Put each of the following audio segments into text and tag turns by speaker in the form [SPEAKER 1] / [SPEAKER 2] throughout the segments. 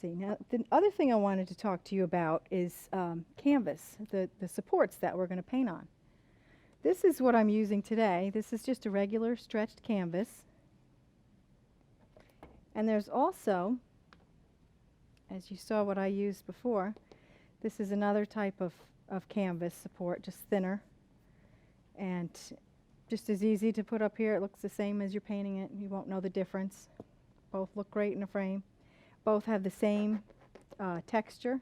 [SPEAKER 1] see. Now, the other thing I wanted to talk to you about is canvas, the supports that we're going to paint on. This is what I'm using today. This is just a regular stretched canvas. And there's also, as you saw what I used before, this is another type of canvas support, just thinner. And just as easy to put up here. It looks the same as you're painting it. You won't know the difference. Both look great in a frame. Both have the same texture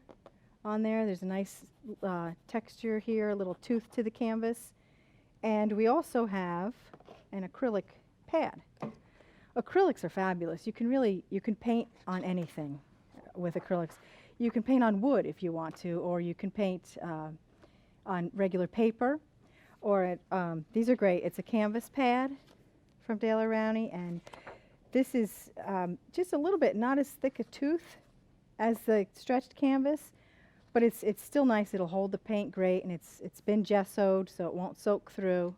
[SPEAKER 1] on there. There's a nice texture here, a little tooth to the canvas. And we also have an acrylic pad. Acrylics are fabulous. You can paint on anything with acrylics. You can paint on wood if you want to, or you can paint on regular paper. Or these are great. It's a canvas pad from Daler-Rowney, and this is just a little bit not as thick a tooth as the stretched canvas, but it's still nice. It'll hold the paint great, and it's been gessoed so it won't soak through.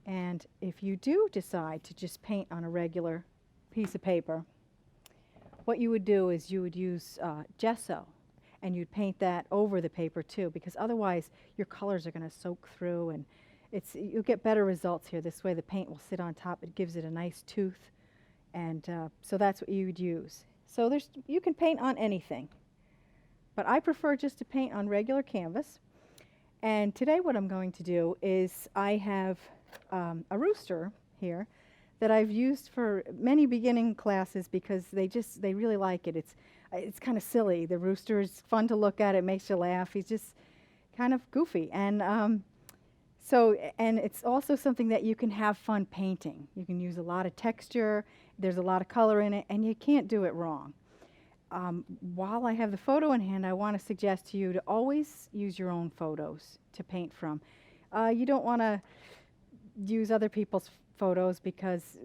[SPEAKER 1] And if you do decide to just paint on a regular piece of paper, what you would do is you would use gesso, and you'd paint that over the paper too, because otherwise your colors are going to soak through, and you'll get better results here. This way the paint will sit on top. It gives it a nice tooth, and so that's what you would use. So you can paint on anything, but I prefer just to paint on regular canvas. And today what I'm going to do is I have a rooster here that I've used for many beginning classes because they really like it. It's kind of silly. The rooster is fun to look at. It makes you laugh. He's just kind of goofy. And and it's also something that you can have fun painting. You can use a lot of texture. There's a lot of color in it, and you can't do it wrong. While I have the photo in hand, I want to suggest to you to always use your own photos to paint from. You don't want to use other people's photos because,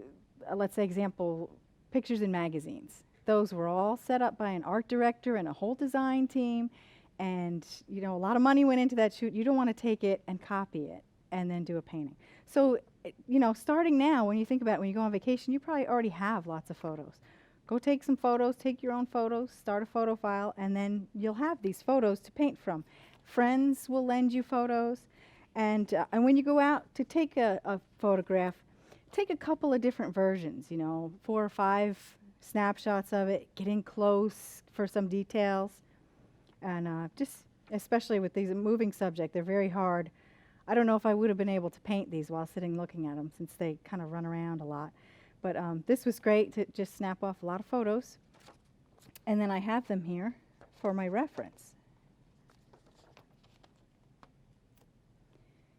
[SPEAKER 1] let's say, example, pictures in magazines. Those were all set up by an art director and a whole design team, and a lot of money went into that shoot. You don't want to take it and copy it and then do a painting. So, starting now, when you think about it, when you go on vacation, you probably already have lots of photos. Go take some photos, take your own photos, start a photo file, and then you'll have these photos to paint from. Friends will lend you photos, and when you go out to take a photograph, take a couple of different versions, 4 or 5 snapshots of it, get in close for some details, and just especially with these moving subject, they're very hard. I don't know if I would have been able to paint these while sitting looking at them since they kind of run around a lot. But this was great to just snap off a lot of photos. And then I have them here for my reference.